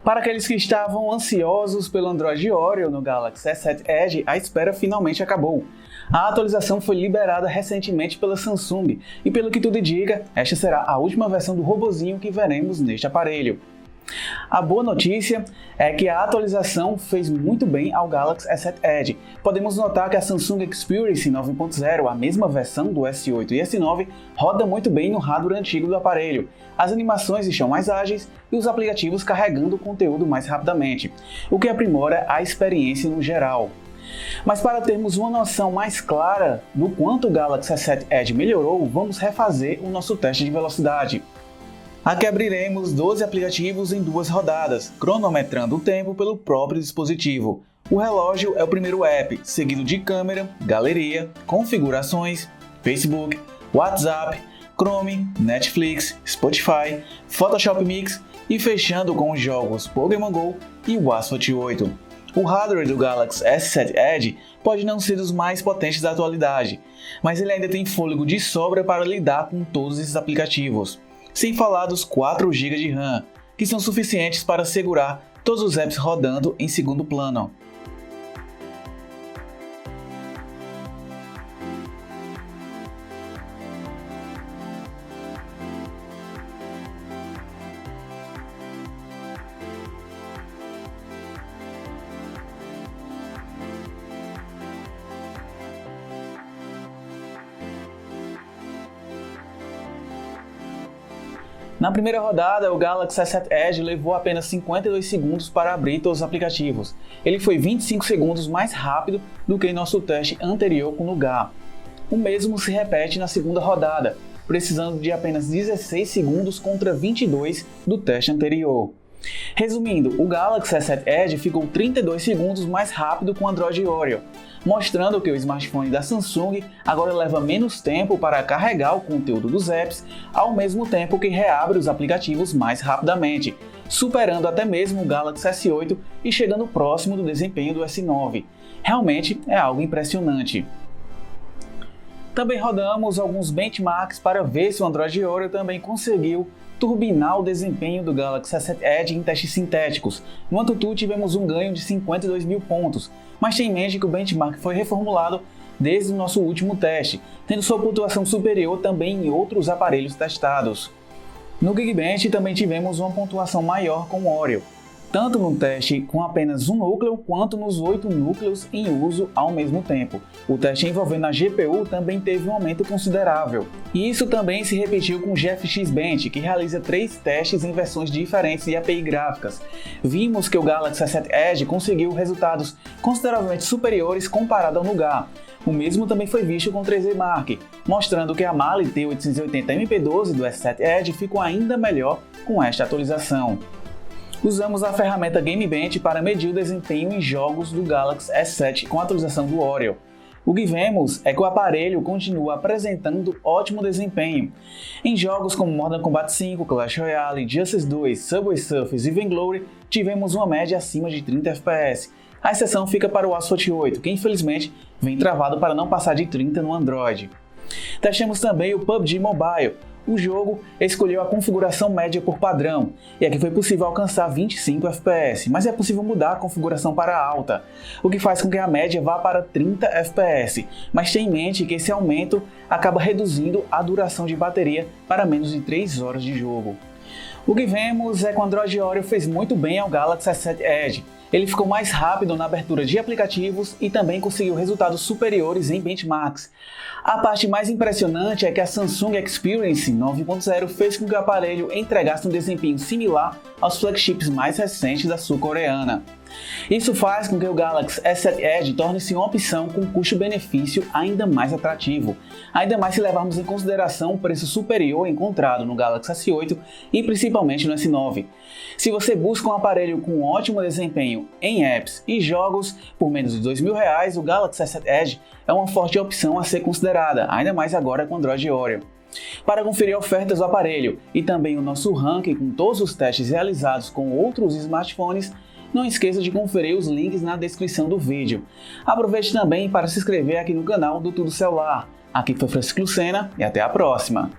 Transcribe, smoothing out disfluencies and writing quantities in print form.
Para aqueles que estavam ansiosos pelo Android Oreo no Galaxy S7 Edge, a espera finalmente acabou. A atualização foi liberada recentemente pela Samsung e, pelo que tudo indica, esta será a última versão do robozinho que veremos neste aparelho. A boa notícia é que a atualização fez muito bem ao Galaxy S7 Edge. Podemos notar que a Samsung Experience 9.0, a mesma versão do S8 e S9, roda muito bem no hardware antigo do aparelho. As animações estão mais ágeis e os aplicativos carregando o conteúdo mais rapidamente, o que aprimora a experiência no geral. Mas para termos uma noção mais clara do quanto o Galaxy S7 Edge melhorou, vamos refazer o nosso teste de velocidade. Aqui abriremos 12 aplicativos em 2 rodadas, cronometrando o tempo pelo próprio dispositivo. O relógio é o primeiro app, seguido de câmera, galeria, configurações, Facebook, WhatsApp, Chrome, Netflix, Spotify, Photoshop Mix e fechando com os jogos Pokémon GO e o Asphalt 8. O hardware do Galaxy S7 Edge pode não ser dos mais potentes da atualidade, mas ele ainda tem fôlego de sobra para lidar com todos esses aplicativos. Sem falar dos 4 GB de RAM, que são suficientes para segurar todos os apps rodando em segundo plano. Na primeira rodada, o Galaxy S7 Edge levou apenas 52 segundos para abrir todos os aplicativos. Ele foi 25 segundos mais rápido do que em nosso teste anterior com o Nougat. O mesmo se repete na segunda rodada, precisando de apenas 16 segundos contra 22 do teste anterior. Resumindo, o Galaxy S7 Edge ficou 32 segundos mais rápido com o Android Oreo, mostrando que o smartphone da Samsung agora leva menos tempo para carregar o conteúdo dos apps, ao mesmo tempo que reabre os aplicativos mais rapidamente, superando até mesmo o Galaxy S8 e chegando próximo do desempenho do S9. Realmente é algo impressionante. Também rodamos alguns benchmarks para ver se o Android Oreo também conseguiu turbinar o desempenho do Galaxy S7 Edge em testes sintéticos. No AnTuTu tivemos um ganho de 52 mil pontos, mas tenha em mente que o benchmark foi reformulado desde o nosso último teste, tendo sua pontuação superior também em outros aparelhos testados. No Geekbench também tivemos uma pontuação maior com o Oreo, tanto no teste com apenas um núcleo quanto nos 8 núcleos em uso ao mesmo tempo. O teste envolvendo a GPU também teve um aumento considerável. E isso também se repetiu com o GFX Bench, que realiza 3 testes em versões diferentes de API gráficas. Vimos que o Galaxy S7 Edge conseguiu resultados consideravelmente superiores comparado ao Nougat. O mesmo também foi visto com o 3D Mark, mostrando que a Mali T880 MP12 do S7 Edge ficou ainda melhor com esta atualização. Usamos a ferramenta GameBench para medir o desempenho em jogos do Galaxy S7 com a atualização do Oreo. O que vemos é que o aparelho continua apresentando ótimo desempenho. Em jogos como Mortal Kombat 5, Clash Royale, Justice 2, Subway Surfers e Vainglory, tivemos uma média acima de 30 FPS. A exceção fica para o Asphalt 8, que infelizmente vem travado para não passar de 30 no Android. Testamos também o PUBG Mobile. O jogo escolheu a configuração média por padrão, e aqui foi possível alcançar 25 FPS, mas é possível mudar a configuração para alta, o que faz com que a média vá para 30 FPS, mas tenha em mente que esse aumento acaba reduzindo a duração de bateria para menos de 3 horas de jogo. O que vemos é que o Android Oreo fez muito bem ao Galaxy S7 Edge. Ele ficou mais rápido na abertura de aplicativos e também conseguiu resultados superiores em benchmarks. A parte mais impressionante é que a Samsung Experience 9.0 fez com que o aparelho entregasse um desempenho similar aos flagships mais recentes da sul-coreana. Isso faz com que o Galaxy S7 Edge torne-se uma opção com custo-benefício ainda mais atrativo, ainda mais se levarmos em consideração o preço superior encontrado no Galaxy S8 e principalmente no S9. Se você busca um aparelho com ótimo desempenho em apps e jogos por menos de R$2.000, o Galaxy S7 Edge é uma forte opção a ser considerada, ainda mais agora com o Android Oreo. Para conferir ofertas do aparelho e também o nosso ranking com todos os testes realizados com outros smartphones, não esqueça de conferir os links na descrição do vídeo. Aproveite também para se inscrever aqui no canal do Tudo Celular. Aqui foi Francisco Lucena e até a próxima!